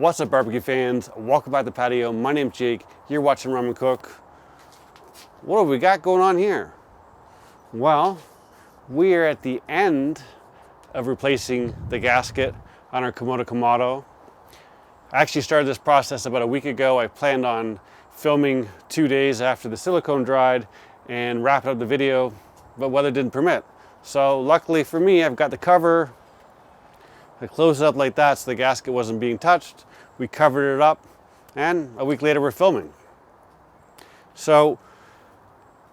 What's up, barbecue fans? Welcome back to the patio. My name's Jake. You're watching Ramen Cook. What have we got going on here? Well, we are at the end of replacing the gasket on our Komodo Kamado. I actually started this process about a week ago. I planned on filming 2 days after the silicone dried and wrapping up the video, but weather didn't permit. So luckily for me, I've got the cover. I closed it up like that so the gasket wasn't being touched. We covered it up, and a week later we're filming. So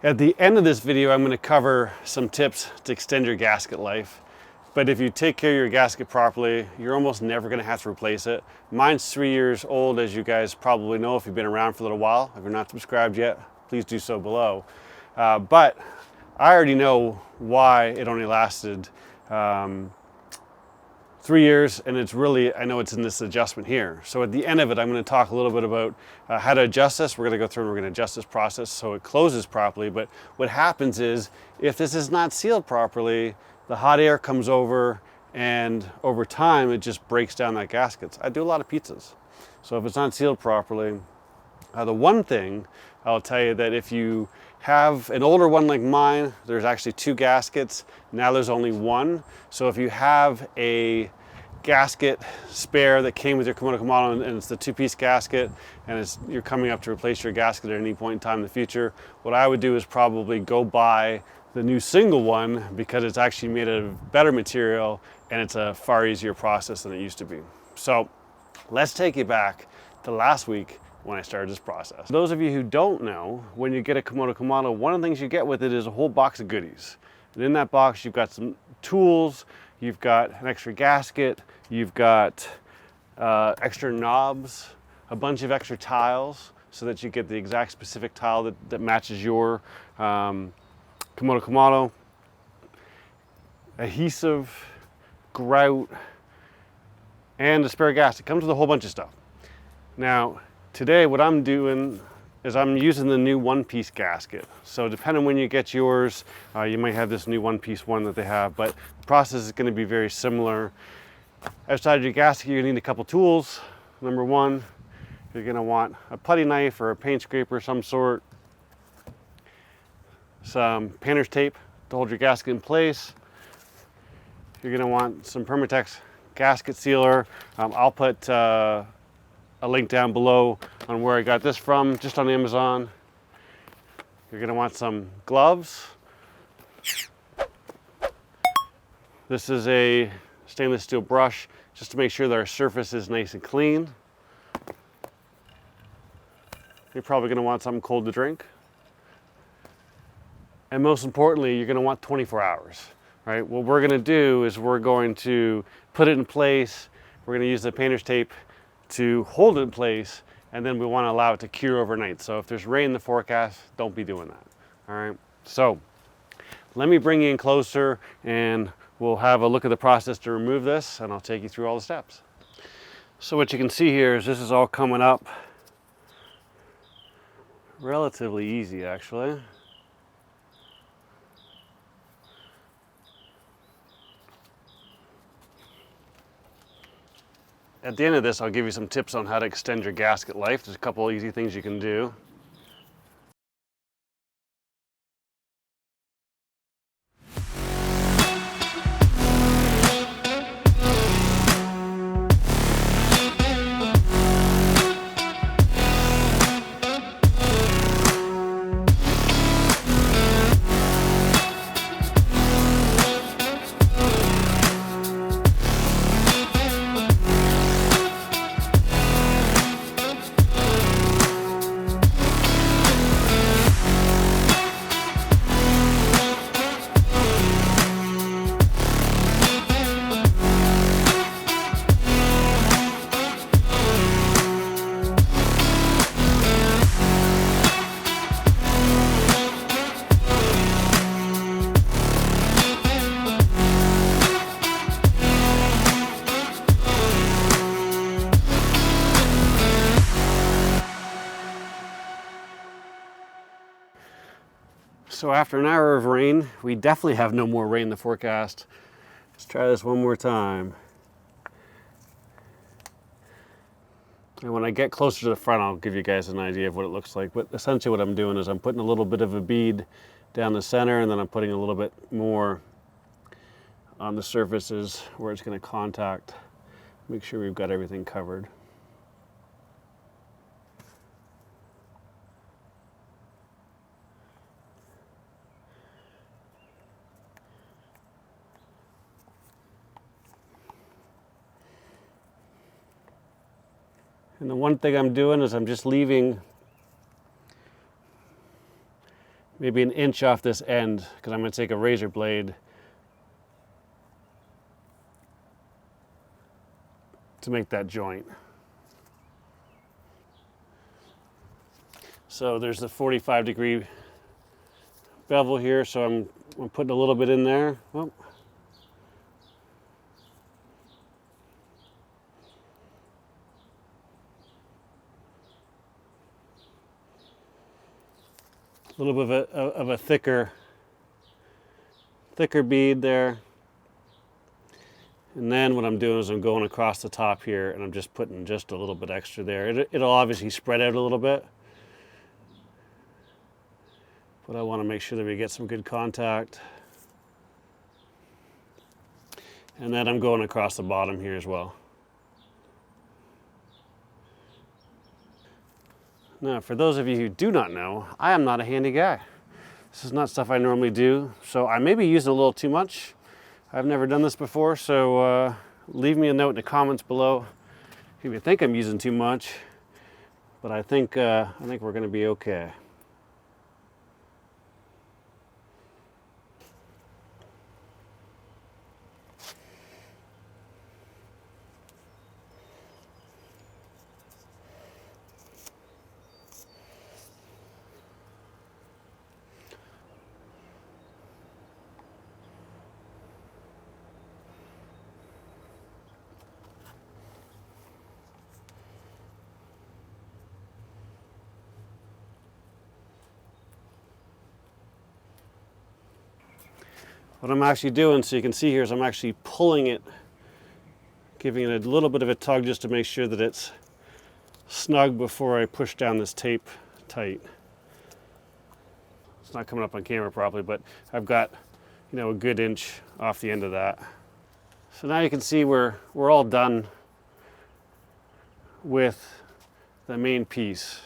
at the end of this video, I'm going to cover some tips to extend your gasket life. But if you take care of your gasket properly, you're almost never going to have to replace it. Mine's 3 years old, as you guys probably know if you've been around for a little while. If you're not subscribed yet, please do so below. But I already know why it only lasted 3 years, and it's really, I know it's in this adjustment here. So at the end of it, I'm going to talk a little bit about how to adjust this. We're going to go through and we're going to adjust this process so it closes properly. But what happens is, if this is not sealed properly, the hot air comes over, and over time it just breaks down that gasket. I do a lot of pizzas, so if it's not sealed properly, the one thing I'll tell you, that if you have an older one like mine, there's actually 2 gaskets. Now there's only 1. So if you have a gasket spare that came with your Komodo Kamado and it's the 2-piece gasket, and you're coming up to replace your gasket at any point in time in the future, what I would do is probably go buy the new single one, because it's actually made of better material and it's a far easier process than it used to be. So let's take you back to last week when I started this process. Those of you who don't know, when you get a Komodo Kamado, one of the things you get with it is a whole box of goodies. And in that box, you've got some tools, you've got an extra gasket, you've got extra knobs, a bunch of extra tiles, so that you get the exact specific tile that matches your Komodo Kamado, adhesive, grout, and a spare gasket. It comes with a whole bunch of stuff. Now, today what I'm doing is I'm using the new 1-piece gasket. So depending when you get yours, you might have this new 1-piece one that they have, but the process is going to be very similar. Outside of your gasket, you're going to need a couple tools. Number 1, you're going to want a putty knife or a paint scraper of some sort, some painter's tape to hold your gasket in place. You're going to want some Permatex gasket sealer. I'll put a link down below on where I got this from, just on Amazon. You're going to want some gloves. This is a stainless steel brush, just to make sure that our surface is nice and clean. You're probably going to want something cold to drink. And most importantly, you're going to want 24 hours, right? What we're going to do is we're going to put it in place. We're going to use the painter's tape to hold it in place, and then we want to allow it to cure overnight. So if there's rain in the forecast, don't be doing that, all right? So let me bring you in closer, and we'll have a look at the process to remove this, and I'll take you through all the steps. So what you can see here is this is all coming up relatively easy, actually. At the end of this, I'll give you some tips on how to extend your gasket life. There's a couple easy things you can do. So after an hour of rain, we definitely have no more rain in the forecast. Let's try this one more time. And when I get closer to the front, I'll give you guys an idea of what it looks like. But essentially what I'm doing is I'm putting a little bit of a bead down the center, and then I'm putting a little bit more on the surfaces where it's going to contact. Make sure we've got everything covered. And the one thing I'm doing is I'm just leaving maybe an inch off this end, because I'm going to take a razor blade to make that joint. So there's the 45-degree bevel here, so I'm putting a little bit in there. Oh. A little bit of a thicker bead there. And then what I'm doing is I'm going across the top here, and I'm just putting just a little bit extra there. It'll obviously spread out a little bit, but I want to make sure that we get some good contact. And then I'm going across the bottom here as well. Now, for those of you who do not know, I am not a handy guy. This is not stuff I normally do, so I may be using a little too much. I've never done this before, so leave me a note in the comments below if you think I'm using too much. But I think we're going to be okay. What I'm actually doing, so you can see here, is I'm actually pulling it, giving it a little bit of a tug just to make sure that it's snug before I push down this tape tight. It's not coming up on camera properly, but I've got, a good inch off the end of that. So now you can see we're all done with the main piece.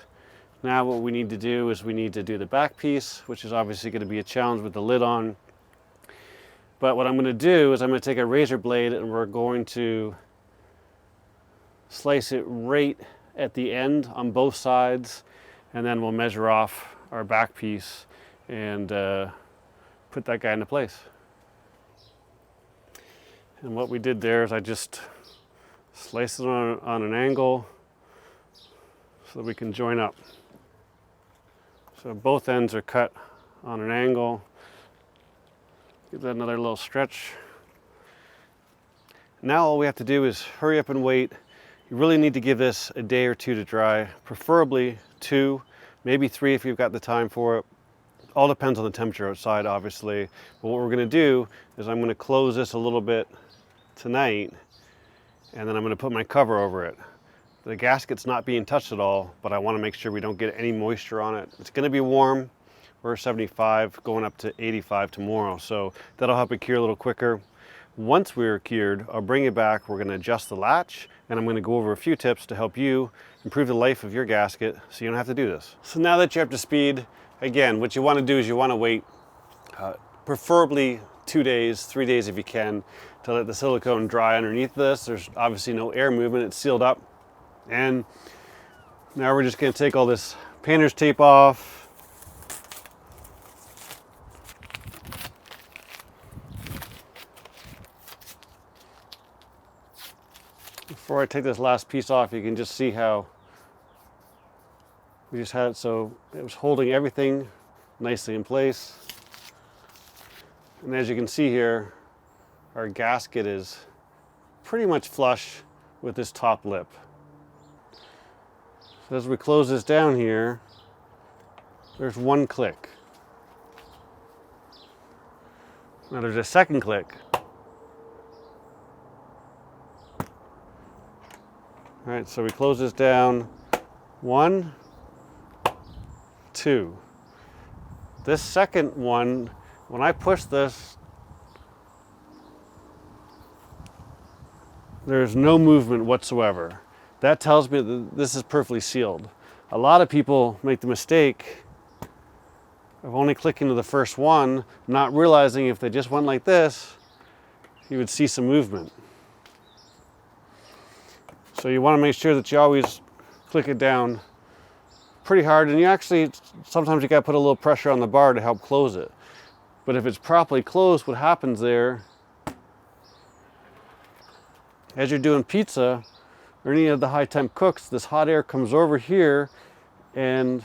Now what we need to do is we need to do the back piece, which is obviously going to be a challenge with the lid on. But what I'm going to do is I'm going to take a razor blade and we're going to slice it right at the end on both sides, and then we'll measure off our back piece and put that guy into place. And what we did there is I just sliced it on an angle so that we can join up. So both ends are cut on an angle. Give that another little stretch. Now all we have to do is hurry up and wait. You really need to give this a day or two to dry, preferably 2, maybe 3 if you've got the time for it. All depends on the temperature outside, obviously. But what we're going to do is I'm going to close this a little bit tonight, and then I'm going to put my cover over it. The gasket's not being touched at all, but I want to make sure we don't get any moisture on it. It's going to be warm. We're 75, going up to 85 tomorrow, so that'll help it cure a little quicker. Once we're cured, I'll bring it back, we're going to adjust the latch, and I'm going to go over a few tips to help you improve the life of your gasket so you don't have to do this. So now that you're up to speed, again, what you want to do is you want to wait preferably 2 days, 3 days if you can, to let the silicone dry underneath this. There's obviously no air movement, it's sealed up. And now we're just going to take all this painter's tape off. Before I take this last piece off, you can just see how we just had it so it was holding everything nicely in place. And as you can see here, our gasket is pretty much flush with this top lip. So as we close this down here, there's one click. Now there's a second click. All right, so we close this down. 1, 2. This second one, when I push this, there's no movement whatsoever. That tells me that this is perfectly sealed. A lot of people make the mistake of only clicking to the first one, not realizing if they just went like this, you would see some movement. So you want to make sure that you always click it down pretty hard, and you actually, sometimes you got to put a little pressure on the bar to help close it. But if it's properly closed, what happens there, as you're doing pizza or any of the high temp cooks, this hot air comes over here and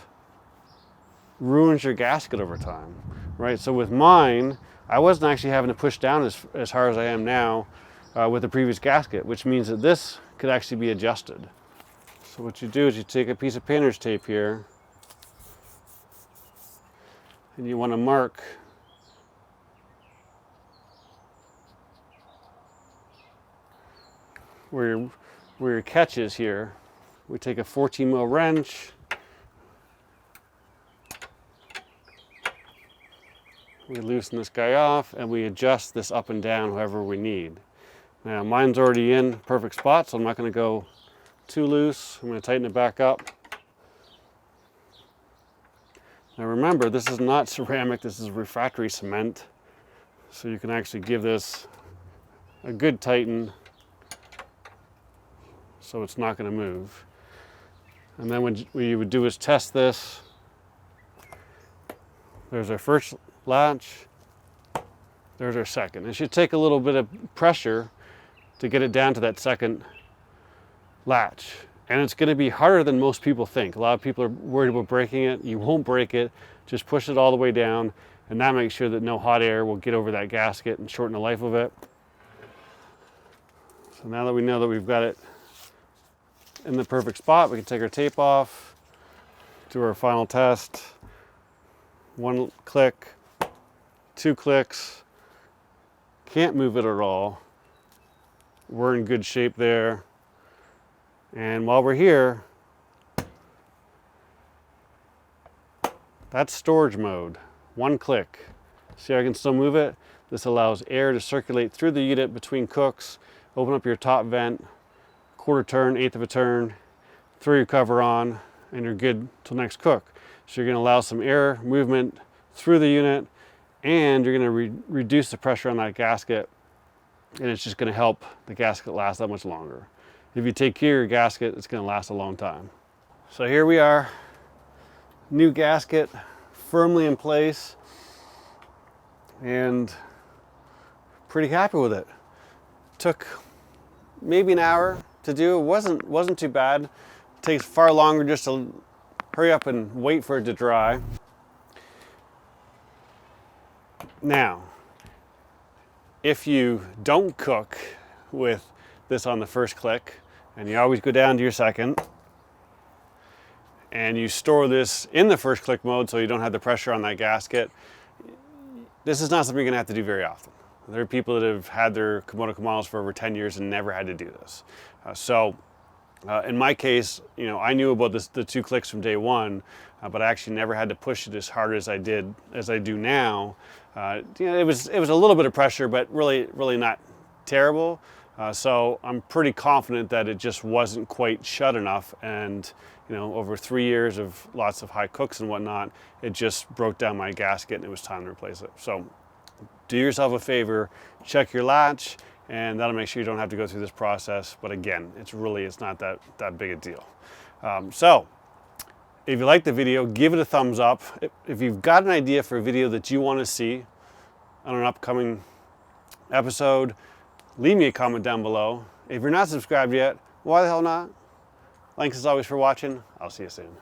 ruins your gasket over time, right? So with mine, I wasn't actually having to push down as hard as I am now with the previous gasket, which means that this could actually be adjusted. So what you do is you take a piece of painter's tape here and you want to mark where your catch is here. We take a 14 mil wrench, we loosen this guy off, and we adjust this up and down however we need. Now mine's already in perfect spot, so I'm not going to go too loose. I'm going to tighten it back up. Now remember, this is not ceramic, this is refractory cement. So you can actually give this a good tighten so it's not going to move. And then what you would do is test this. There's our first latch, there's our second. It should take a little bit of pressure to get it down to that second latch. And it's going to be harder than most people think. A lot of people are worried about breaking it. You won't break it. Just push it all the way down, and that makes sure that no hot air will get over that gasket and shorten the life of it. So now that we know that we've got it in the perfect spot, we can take our tape off, do our final test. 1 click, 2 clicks, can't move it at all. We're in good shape there. And while we're here, that's storage mode. 1 click. See how I can still move it? This allows air to circulate through the unit between cooks. Open up your top vent, 1/4 turn, 1/8 of a turn, throw your cover on, and you're good till next cook. So you're going to allow some air movement through the unit, and you're going to reduce the pressure on that gasket, and it's just going to help the gasket last that much longer. If you take care of your gasket, it's going to last a long time. So here we are, new gasket firmly in place, and pretty happy with it. Took maybe an hour to do. It wasn't too bad. It takes far longer just to hurry up and wait for it to dry. Now, if you don't cook with this on the first click, and you always go down to your second, and you store this in the first click mode so you don't have the pressure on that gasket, this is not something you're going to have to do very often. There are people that have had their Komodo Kamados for over 10 years and never had to do this. In my case, I knew about the 2 clicks from day one, but I actually never had to push it as hard as I do now. It was a little bit of pressure, but really not terrible. So I'm pretty confident that it just wasn't quite shut enough, and over 3 years of lots of high cooks and whatnot, it just broke down my gasket and it was time to replace it. So do yourself a favor, check your latch, and that'll make sure you don't have to go through this process. But again, it's not that big a deal. So if you like the video, give it a thumbs up. If you've got an idea for a video that you want to see on an upcoming episode, leave me a comment down below. If you're not subscribed yet, why the hell not? Thanks as always for watching. I'll see you soon.